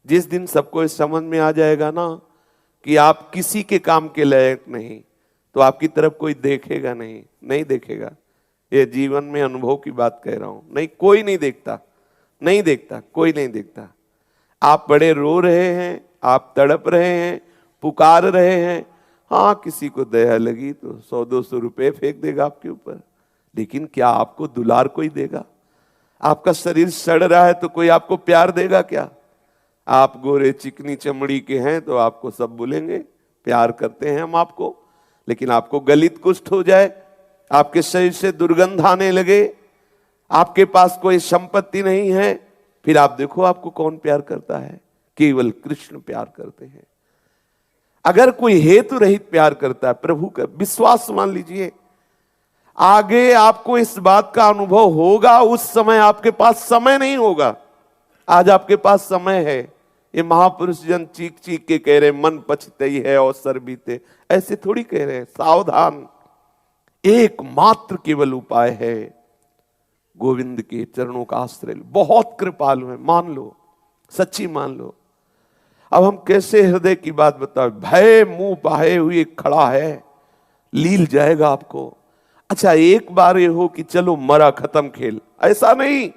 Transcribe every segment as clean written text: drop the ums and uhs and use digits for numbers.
जिस दिन सबको इस समझ में आ जाएगा ना कि आप किसी के काम के लायक नहीं, तो आपकी तरफ कोई देखेगा नहीं, नहीं देखेगा। ये जीवन में अनुभव की बात कह रहा हूं, नहीं कोई नहीं देखता, नहीं देखता, कोई नहीं देखता। आप बड़े रो रहे हैं, आप तड़प रहे हैं, पुकार रहे हैं, हाँ किसी को दया लगी तो 100-200 रुपए फेंक देगा आपके ऊपर, लेकिन क्या आपको दुलार कोई देगा? आपका शरीर सड़ रहा है तो कोई आपको प्यार देगा क्या? आप गोरे चिकनी चमड़ी के हैं तो आपको सब बोलेंगे प्यार करते हैं हम आपको, लेकिन आपको गलित कुष्ठ हो जाए, आपके शरीर से दुर्गंध आने लगे, आपके पास कोई संपत्ति नहीं है, फिर आप देखो आपको कौन प्यार करता है? केवल कृष्ण प्यार करते हैं। अगर कोई हेतु रहित प्यार करता है प्रभु का, विश्वास मान लीजिए आगे आपको इस बात का अनुभव होगा। उस समय आपके पास समय नहीं होगा, आज आपके पास समय है। ये महापुरुष जन चीख चीख के कह रहे मन पछतई है अवसर बीते, ऐसे थोड़ी कह रहे हैं। सावधान, एकमात्र केवल उपाय है गोविंद के चरणों का आश्रय लो। बहुत कृपालु है, मान लो, सच्ची मान लो। अब हम कैसे हृदय की बात बताओ? भय मुंह बाहे हुए खड़ा है, लील जाएगा आपको। अच्छा एक बार ये हो कि चलो मरा खत्म खेल, ऐसा नहीं,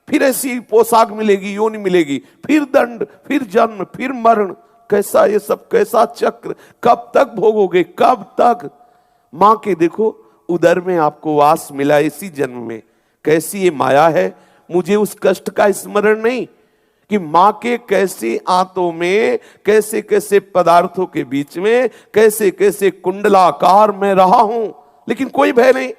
फिर ऐसी पोशाक मिलेगी, योनि मिलेगी, फिर दंड, फिर जन्म, फिर मरण। कैसा ये सब, कैसा चक्र, कब तक भोगोगे, कब तक? मां के देखो उदर में आपको वास मिला इसी जन्म में, कैसी ये माया है। मुझे उस कष्ट का स्मरण नहीं कि मां के कैसी आंतों में, कैसे कैसे पदार्थों के बीच में, कैसे कैसे कुंडलाकार में रहा हूं, लेकिन कोई भय नहीं।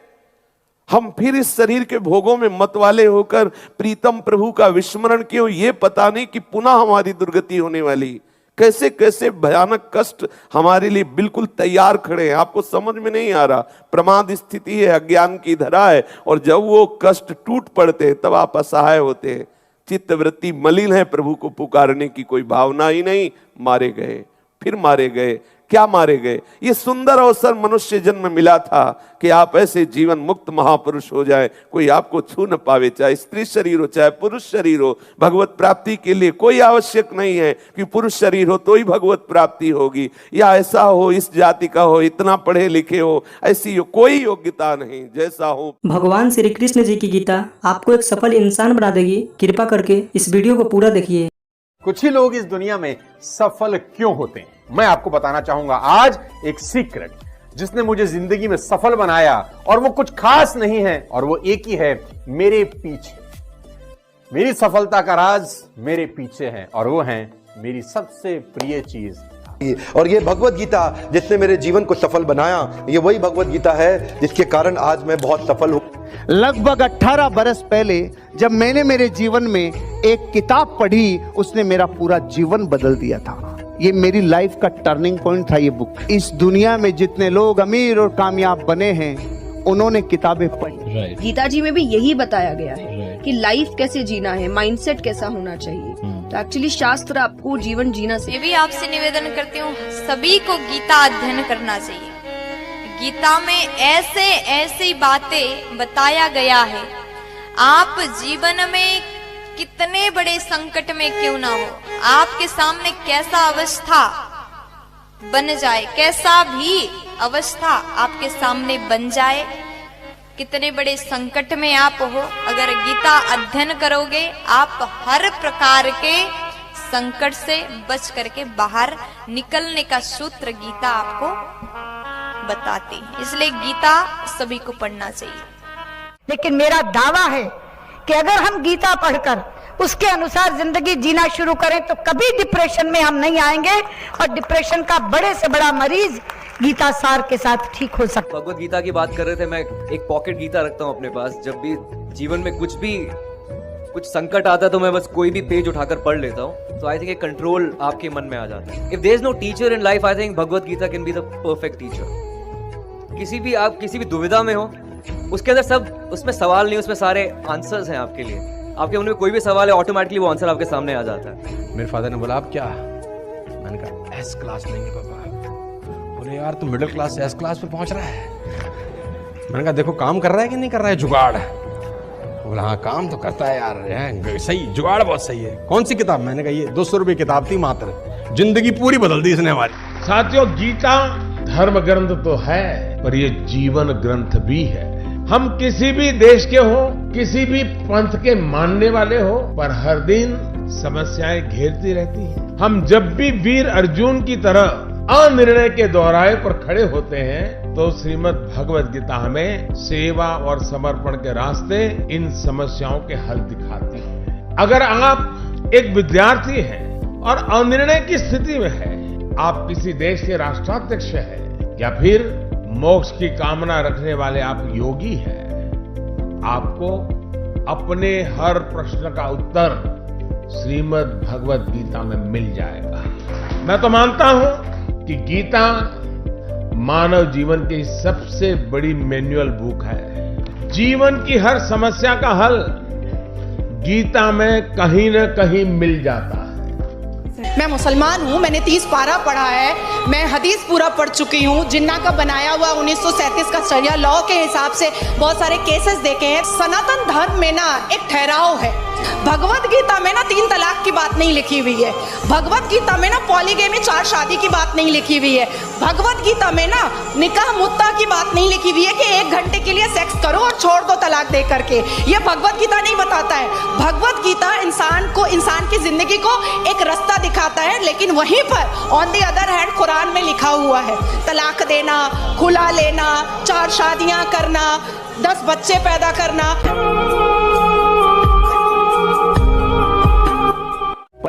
हम फिर इस शरीर के भोगों में मतवाले होकर प्रीतम प्रभु का विस्मरण क्यों, ये पता नहीं कि पुनः हमारी दुर्गति होने वाली। कैसे कैसे भयानक कष्ट हमारे लिए बिल्कुल तैयार खड़े हैं, आपको समझ में नहीं आ रहा। प्रमाद स्थिति है, अज्ञान की धरा है, और जब वो कष्ट टूट पड़ते हैं तब आप असहाय होते हैं। चित्तवृत्ति मलिन है, प्रभु को पुकारने की कोई भावना ही नहीं। मारे गए, फिर मारे गए, क्या मारे गए? ये सुंदर अवसर मनुष्य जन्म मिला था कि आप ऐसे जीवन मुक्त महापुरुष हो जाए, कोई आपको छू न पावे, चाहे स्त्री शरीर हो चाहे पुरुष शरीर हो। भगवत प्राप्ति के लिए कोई आवश्यक नहीं है कि पुरुष शरीर हो तो ही भगवत प्राप्ति होगी, या ऐसा हो, इस जाति का हो, इतना पढ़े लिखे हो, ऐसी हो, कोई योग्यता नहीं, जैसा हो। भगवान श्री कृष्ण जी की गीता आपको एक सफल इंसान बना देगी। कृपा करके इस वीडियो को पूरा देखिए। कुछ ही लोग इस दुनिया में सफल क्यों होते हैं, मैं आपको बताना चाहूंगा आज एक सीक्रेट जिसने मुझे जिंदगी में सफल बनाया, और वो कुछ खास नहीं है, और वो एक ही है, मेरे पीछे। मेरी सफलता का राज मेरे पीछे है, और वो है मेरी सबसे प्रिय चीज। और ये भगवत गीता जिसने मेरे जीवन को सफल बनाया, ये वही भगवत गीता है जिसके कारण आज मैं बहुत सफल हूं। लगभग 18 बरस पहले जब मैंने मेरे जीवन में एक किताब पढ़ी, उसने मेरा पूरा जीवन बदल दिया था। ये मेरी लाइफ का टर्निंग पॉइंट था ये बुक। इस दुनिया में जितने लोग अमीर और कामयाब बने हैं, उन्होंने किताबें पढ़ी। गीता जी में भी यही बताया गया है कि लाइफ कैसे जीना है, माइंडसेट कैसा होना चाहिए। तो एक्चुअली शास्त्र आपको जीवन जीना से। ये भी आपसे निवेदन करती हूँ, सभी को गीता अध्ययन करना चाहिए। गीता में ऐसे ऐसी बातें बताया गया है, आप जीवन में कितने बड़े संकट में क्यों ना हो, आपके सामने कैसा अवस्था बन जाए, कैसा भी अवस्था आपके सामने बन जाए, कितने बड़े संकट में आप हो, अगर गीता अध्ययन करोगे आप हर प्रकार के संकट से बच करके बाहर निकलने का सूत्र गीता आपको बताती है। इसलिए गीता सभी को पढ़ना चाहिए। लेकिन मेरा दावा है कि अगर हम गीता पढ़कर उसके अनुसार जिंदगी जीना शुरू करें तो कभी डिप्रेशन में हम नहीं आएंगे, और डिप्रेशन का बड़े से बड़ा मरीज गीता सार के साथ ठीक हो सकता है। भगवत गीता की बात कर रहे थे, मैं एक पॉकेट गीता रखता हूँ अपने पास। जब भी जीवन में कुछ संकट आता है तो मैं बस कोई भी पेज उठाकर पढ़ लेता हूँ, तो आई थिंक एक कंट्रोल आपके मन में आ जाता है। If there is no teacher in life, I think Bhagavad Gita can be the perfect teacher. आप किसी भी दुविधा में हो, उसके अंदर सब, उसमें सवाल नहीं, उसमें सारे आंसर्स हैं आपके लिए। आपके मन में कोई भी सवाल है, ऑटोमेटिकली वो आंसर आपके सामने आ जाता है। मेरे फादर ने बोला आप क्या, मैंने कहा एस क्लास लेंगे पापा। बोले यार तू मिडिल क्लास से एस क्लास पे पहुंच रहा है। मैंने कहा देखो काम कर रहा है कि नहीं कर रहा है जुगाड़। बोला हाँ काम तो करता है यार, है सही, जुगाड़ बहुत सही है। कौन सी किताब? मैंने कहा ये 200 रुपये किताब थी मात्र, जिंदगी पूरी बदल दी इसने हमारी। साथियों, गीता धर्म ग्रंथ तो है पर ये जीवन ग्रंथ भी है। हम किसी भी देश के हो, किसी भी पंथ के मानने वाले हो, पर हर दिन समस्याएं घेरती रहती हैं। हम जब भी वीर अर्जुन की तरह अनिर्णय के दोहराए पर खड़े होते हैं तो श्रीमद् भगवद गीता हमें सेवा और समर्पण के रास्ते इन समस्याओं के हल दिखाती है। अगर आप एक विद्यार्थी हैं और अनिर्णय की स्थिति में है, आप किसी देश के राष्ट्राध्यक्ष हैं या फिर मोक्ष की कामना रखने वाले आप योगी हैं, आपको अपने हर प्रश्न का उत्तर श्रीमद् भगवद गीता में मिल जाएगा। मैं तो मानता हूं कि गीता मानव जीवन की सबसे बड़ी मैनुअल बुक है। जीवन की हर समस्या का हल गीता में कहीं न कहीं मिल जाता है। मैं मुसलमान हूँ, मैंने 30 पारा पढ़ा है, मैं हदीस पूरा पढ़ चुकी हूँ, जिन्ना का बनाया हुआ 1937 का शरिया लॉ के हिसाब से बहुत सारे केसेस देखे हैं। सनातन धर्म में ना एक ठहराव है। भगवत गीता में ना 3 तलाक की बात नहीं लिखी हुई है। भगवत गीता में ना पॉलीगेमी 4 शादी की बात नहीं लिखी हुई है। भगवत गीता में ना निकाह मुत्ता की बात नहीं लिखी हुई है कि 1 घंटे के लिए सेक्स करो और छोड़ दो तलाक दे करके। ये भगवत गीता नहीं बताता है। भगवत गीता इंसान की जिंदगी को एक रास्ता दिखाता है, लेकिन वहीं पर on the other hand Quran में लिखा हुआ है तलाक देना, खुला लेना, 4 शादियां करना, 10 बच्चे पैदा करना।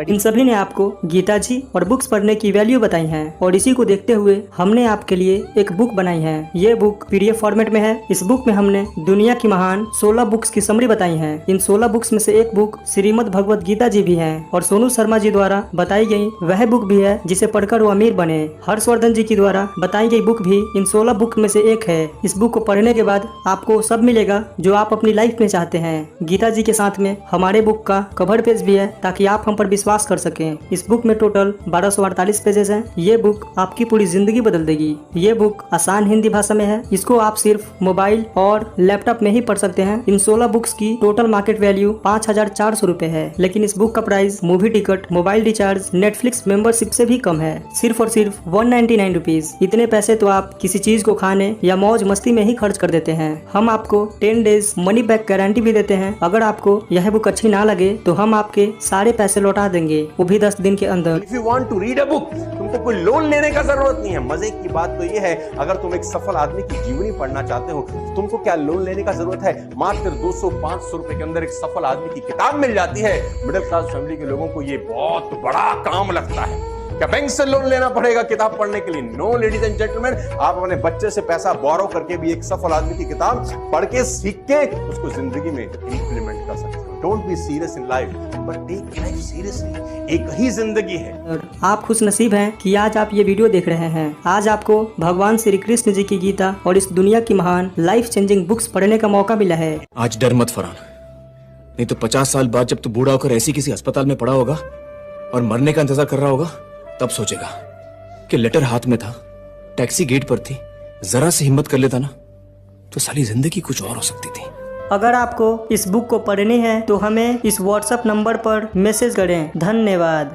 इन सभी ने आपको गीता जी और बुक्स पढ़ने की वैल्यू बताई है और इसी को देखते हुए हमने आपके लिए एक बुक बनाई है। ये बुक पीडीएफ फॉर्मेट में है। इस बुक में हमने दुनिया की महान 16 बुक्स की समरी बताई है। इन 16 बुक्स में से एक बुक श्रीमद् भगवद गीता जी भी है और सोनू शर्मा जी द्वारा बताई गई वह बुक भी है जिसे पढ़कर वो अमीर बने। हर्षवर्धन जी की द्वारा बताई गई बुक भी इन 16 बुक में से एक है। इस बुक को पढ़ने के बाद आपको सब मिलेगा जो आप अपनी लाइफ में चाहते हैं। गीता जी के साथ में हमारे बुक का कवर पेज भी है ताकि आप हम पर विश्वास कर सकें। इस बुक में टोटल 1248 पेजेस हैं। ये बुक आपकी पूरी जिंदगी बदल देगी। ये बुक आसान हिंदी भाषा में है। इसको आप सिर्फ मोबाइल और लैपटॉप में ही पढ़ सकते हैं। इन 16 बुक्स की टोटल मार्केट वैल्यू 5400 रुपए है, लेकिन इस बुक का price movie ticket, mobile recharge, Netflix membership से भी कम है। सिर्फ और सिर्फ 199 रुपीज। इतने पैसे तो आप किसी चीज को खाने या मौज मस्ती में ही खर्च कर देते हैं। हम आपको 10 डेज मनी बैक गारंटी भी देते हैं। अगर आपको यह बुक अच्छी ना लगे तो हम आपके सारे पैसे लौटा देंगे, वो भी 10 दिन के अंदर। If you want to read a book, तुमको कोई लोन लेने का जरूरत नहीं है। मजे की बात तो ये है, अगर तुम एक सफल आदमी की जीवनी पढ़ना चाहते हो तो तुमको क्या लोन लेने का जरूरत है। मात्र 200-500 रुपए के अंदर एक सफल आदमी की किताब मिल जाती है। मिडिल क्लास फैमिली के लोगों को ये बहुत बड़ा काम लगता है। क्या बैंक से लोन लेना पड़ेगा किताब पढ़ने के लिए? नो लेडीज एंड जेंटलमैन, आप अपने बच्चे से पैसा बोरो करके भी एक सफल आदमी की किताब पढ़ के सीख के उसको जिंदगी में इंप्लीमेंट कर सकते हो। Don't be serious in life but take life seriously. एक ही जिंदगी है। आप खुश नसीब हैं कि आज आप ये वीडियो देख रहे हैं। आज आपको भगवान श्री कृष्ण जी की गीता और इस दुनिया की महान लाइफ चेंजिंग बुक्स पढ़ने का मौका मिला है। आज डर मत फरहान, नहीं तो 50 साल बाद जब तू बूढ़ा होकर ऐसी किसी अस्पताल में पड़ा होगा और मरने का इंतजार कर रहा होगा, तब सोचेगा कि लेटर हाथ में था, टैक्सी गेट पर थी, जरा से हिम्मत कर लेता ना तो सारी जिंदगी कुछ और हो सकती थी। अगर आपको इस बुक को पढ़नी है तो हमें इस व्हाट्सएप नंबर पर मैसेज करें। धन्यवाद।